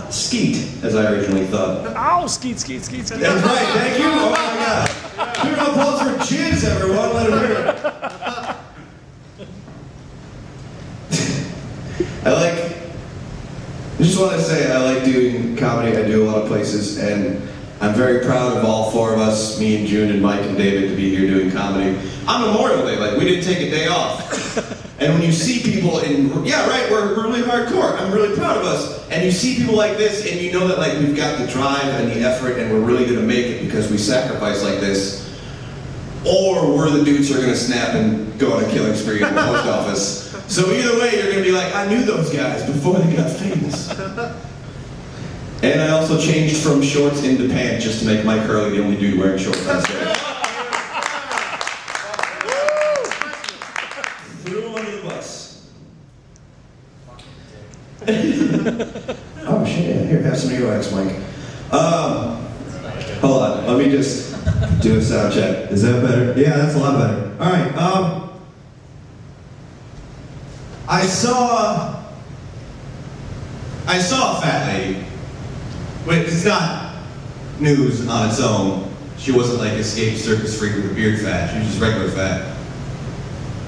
Skeet, as I originally thought. Oh, skeet, skeet, skeet, skeet. That's right, thank you. Oh my God. Give an applause for Chiz, everyone. Let him hear it. I just want to say I like doing comedy. I do a lot of places, and I'm very proud of all four of us, me and June and Mike and David, to be here doing comedy on Memorial Day. Like, we didn't take a day off. And when you see people in, yeah, right, we're really hardcore. I'm really proud of us. And you see people like this, and you know that like we've got the drive and the effort, and we're really going to make it because we sacrifice like this. Or we're the dudes who are going to snap and go on a killing spree in the post office. So either way, you're going to be like, I knew those guys before they got famous. And I also changed from shorts into pants just to make Mike Hurley the only dude wearing shorts on stage. Threw him under the bus. Oh shit, here, have some earwax, Mike. Hold on, let me just do a sound check. Is that better? Yeah, that's a lot better. Alright, I saw a fat lady. Wait, it's not news on its own. She wasn't like escaped circus freak with a beard fat. She was just regular fat.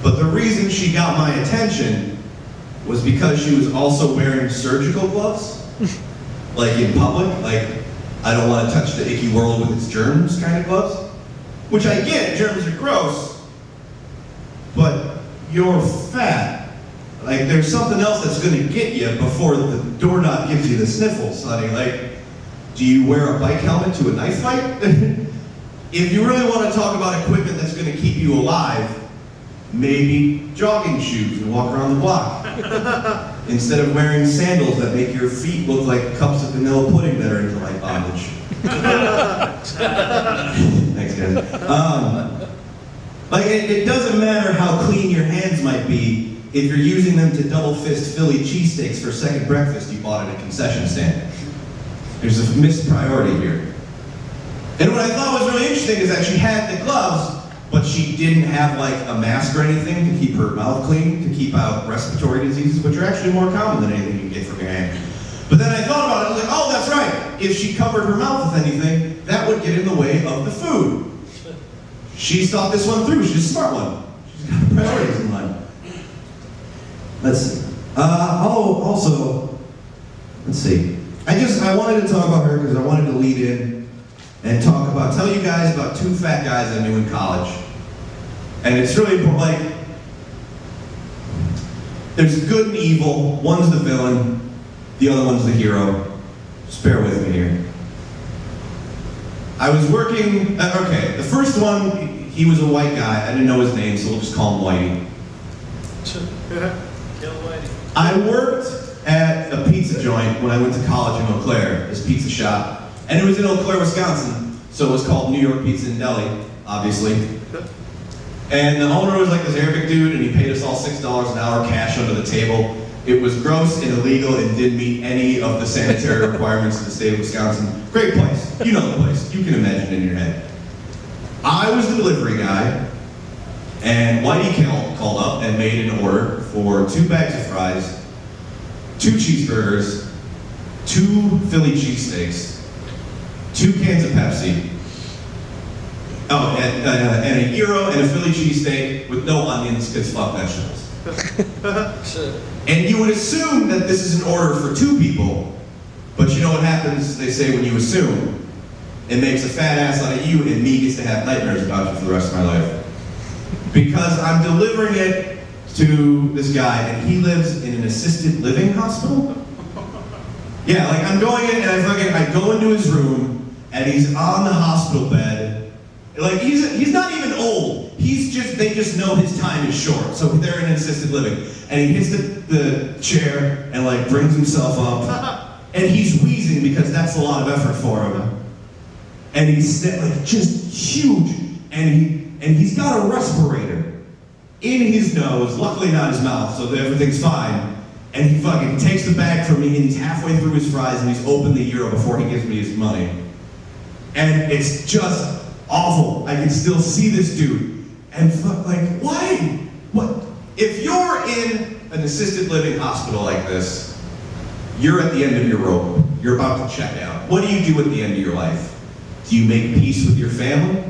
But the reason she got my attention was because she was also wearing surgical gloves. Like in public, like I don't want to touch the icky world with its germs kind of gloves. Which I get, germs are gross. But you're fat. Like there's something else that's gonna get you before the doorknob gives you the sniffles, honey. Like, do you wear a bike helmet to a knife fight? If you really want to talk about equipment that's going to keep you alive, maybe jogging shoes and walk around the block. Instead of wearing sandals that make your feet look like cups of vanilla pudding that are in light bondage. Thanks, guys. Like, it doesn't matter how clean your hands might be if you're using them to double fist Philly cheesesteaks for a second breakfast you bought at a concession stand. There's a missed priority here. And what I thought was really interesting is that she had the gloves, but she didn't have like a mask or anything to keep her mouth clean, to keep out respiratory diseases, which are actually more common than anything you can get from your hand. But then I thought about it, I was like, oh, that's right. If she covered her mouth with anything, that would get in the way of the food. She's thought this one through. She's a smart one. She's got priorities in mind. Let's see. Let's see. I wanted to talk about her because I wanted to lead in and tell you guys about two fat guys I knew in college. And it's really important, like, there's good and evil. One's the villain, the other one's the hero. Just bear with me here. I was working, okay, the first one, he was a white guy. I didn't know his name, so we'll just call him Whitey. I worked at a pizza joint when I went to college in Eau Claire, this pizza shop. And it was in Eau Claire, Wisconsin, so it was called New York Pizza and Deli, obviously. And the owner was like this Arabic dude, and he paid us all $6 an hour cash under the table. It was gross and illegal and didn't meet any of the sanitary requirements of the state of Wisconsin. Great place. You know the place. You can imagine it in your head. I was the delivery guy, and Whitey called up and made an order for 2 bags of fries, 2 cheeseburgers, 2 Philly cheesesteaks, 2 cans of Pepsi, and a gyro and a Philly cheesesteak with no onions because fuck vegetables. And you would assume that this is an order for 2 people, but you know what happens, they say, when you assume? It makes a fat ass out of you, and me gets to have nightmares about you for the rest of my life. Because I'm delivering it to this guy, and he lives in an assisted living hospital. Yeah, like I'm going in, and I go into his room, and he's on the hospital bed. Like he's not even old. They just know his time is short, so they're in assisted living. And he hits the chair and like brings himself up, and he's wheezing because that's a lot of effort for him. And he's like just huge, and he's got a respirator in his nose, luckily not his mouth, so that everything's fine. And he fucking takes the bag from me, and he's halfway through his fries, and he's opened the gyro before he gives me his money. And it's just awful. I can still see this dude. And like, why? What? If you're in an assisted living hospital like this, You're at the end of your rope. You're about to check out. What do you do at the end of your life? Do you make peace with your family?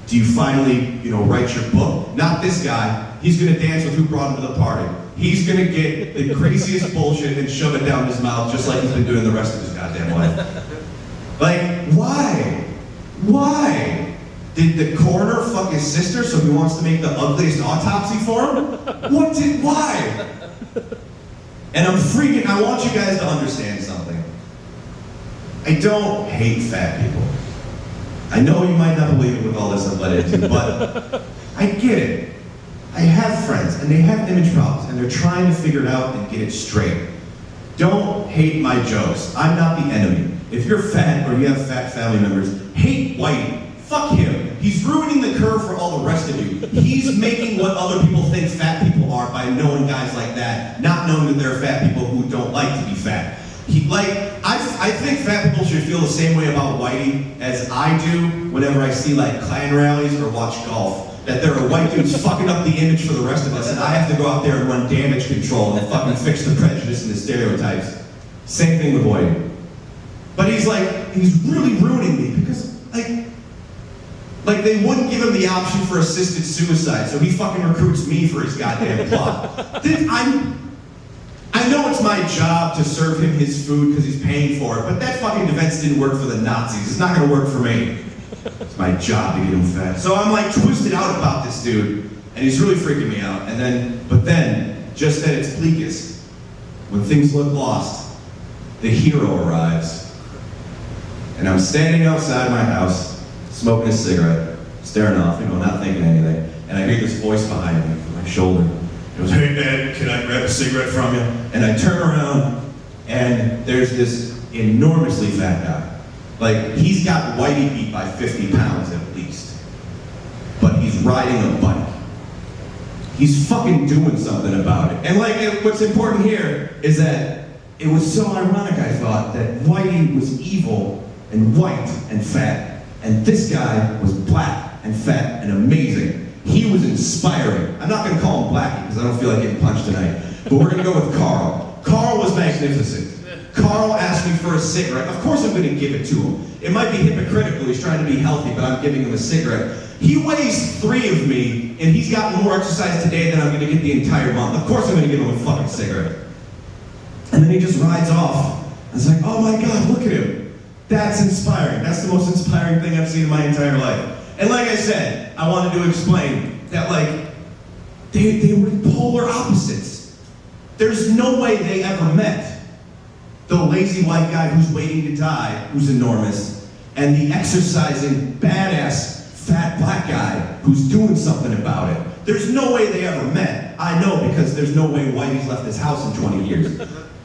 Do you finally, write your book? Not this guy. He's gonna dance with who brought him to the party. He's gonna get the craziest bullshit and shove it down his mouth just like he's been doing the rest of his goddamn life. Like, why? Why? Did the coroner fuck his sister so he wants to make the ugliest autopsy for him? Why? And I want you guys to understand something. I don't hate fat people. I know you might not believe it with all this I've led into, but I get it. I have friends, and they have image problems, and they're trying to figure it out and get it straight. Don't hate my jokes. I'm not the enemy. If you're fat or you have fat family members, hate Whitey. Fuck him. He's ruining the curve for all the rest of you. He's making what other people think fat people are by knowing guys like that, not knowing that there are fat people who don't like to be fat. I think fat people should feel the same way about Whitey as I do whenever I see Klan rallies or watch golf. That there are white dudes fucking up the image for the rest of us, and I have to go out there and run damage control and fucking fix the prejudice and the stereotypes. Same thing with Whitey. But he's really ruining me because, they wouldn't give him the option for assisted suicide, so he fucking recruits me for his goddamn plot. I know it's my job to serve him his food because he's paying for it, but that fucking defense didn't work for the Nazis. It's not gonna work for me. It's my job to get him fat. So I'm twisted out about this dude, and he's really freaking me out. But then, just at its bleakest, when things look lost, the hero arrives. And I'm standing outside my house, smoking a cigarette, staring off, not thinking anything. And I hear this voice behind me from my shoulder. It goes, "Hey man, can I grab a cigarette from you?" And I turn around, and there's this enormously fat guy. He's got Whitey beat by 50 pounds at least. But he's riding a bike. He's fucking doing something about it. And what's important here is that it was so ironic, I thought, that Whitey was evil and white and fat. And this guy was black and fat and amazing. He was inspiring. I'm not gonna call him Blackie because I don't feel like getting punched tonight. But we're gonna go with Carl. Carl was magnificent. Carl asked me for a cigarette. Of course I'm gonna give it to him. It might be hypocritical, he's trying to be healthy, but I'm giving him a cigarette. He weighs 3 of me, and he's gotten more exercise today than I'm gonna get the entire month. Of course I'm gonna give him a fucking cigarette. And then he just rides off. I was like, oh my God, look at him. That's inspiring. That's the most inspiring thing I've seen in my entire life. And like I said, I wanted to explain that they were polar opposites. There's no way they ever met. The lazy white guy who's waiting to die, who's enormous, and the exercising, badass, fat black guy who's doing something about it. There's no way they ever met. I know because there's no way Whitey's left his house in 20 years.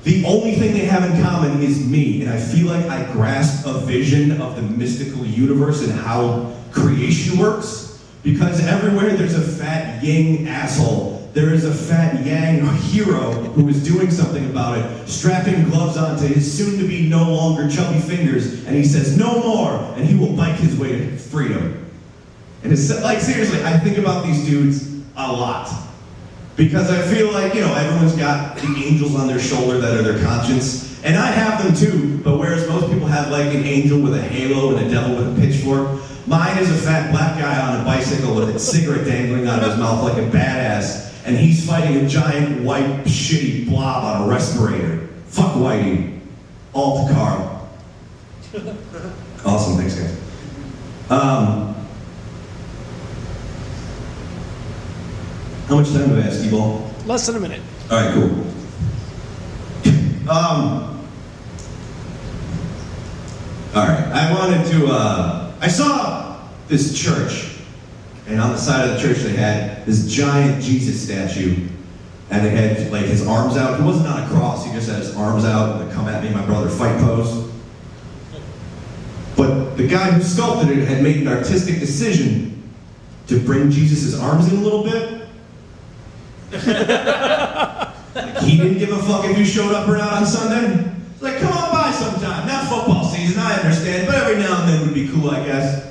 The only thing they have in common is me, and I feel like I grasp a vision of the mystical universe and how creation works, because everywhere there's a fat yin asshole. There is a fat yang hero who is doing something about it, strapping gloves onto his soon-to-be no longer chubby fingers, and he says, no more, and he will bike his way to freedom. And it's seriously, I think about these dudes a lot. Because I feel everyone's got the angels on their shoulder that are their conscience, and I have them too, but whereas most people have an angel with a halo and a devil with a pitchfork, mine is a fat black guy on a bicycle with a cigarette dangling out of his mouth like a badass. And he's fighting a giant, white, shitty blob on a respirator. Fuck Whitey. All to Carl. Awesome, thanks guys. How much time do I have, Steve-Ball? Less than a minute. All right, cool. All right, I wanted to, I saw this church. And on the side of the church, they had this giant Jesus statue, and they had his arms out. He wasn't on a cross; he just had his arms out in the "Come at me, my brother" fight pose. But the guy who sculpted it had made an artistic decision to bring Jesus' arms in a little bit. He didn't give a fuck if you showed up or not on Sunday. It's come on by sometime. Not football season, I understand, but every now and then would be cool, I guess.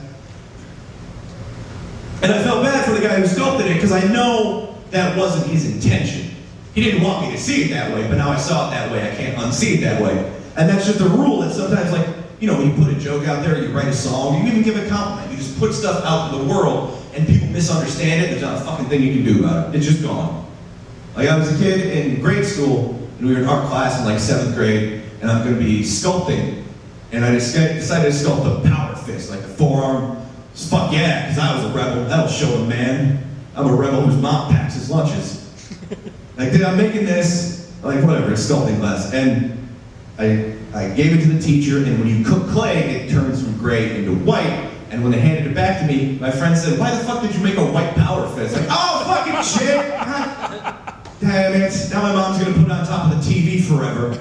And I felt bad for the guy who sculpted it because I know that wasn't his intention. He didn't want me to see it that way, but now I saw it that way. I can't unsee it that way. And that's just a rule that sometimes, like, you know, when you put a joke out there, you write a song, you even give a compliment. You just put stuff out to the world, and people misunderstand it. There's not a fucking thing you can do about it. It's just gone. Like, I was a kid in grade school, and we were in art class in like 7th grade, and I'm going to be sculpting. And I decided to sculpt a power fist, like the forearm. Fuck yeah, because I was a rebel. That'll show a man. I'm a rebel whose mom packs his lunches. Like, dude, I'm making this, like, whatever, it's sculpting class. And I gave it to the teacher, and when you cook clay, it turns from gray into white. And when they handed it back to me, my friend said, "Why the fuck did you make a white power fist?" Like, oh, fucking shit! God damn it. Now my mom's gonna put it on top of the TV forever.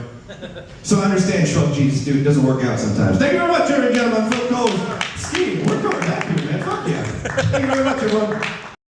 So I understand, shrug Jesus, dude, it doesn't work out sometimes. Thank you very much, ladies and gentlemen. Phil Kolas. Steve, we're coming back here, man. Fuck yeah. Thank you very much, everyone.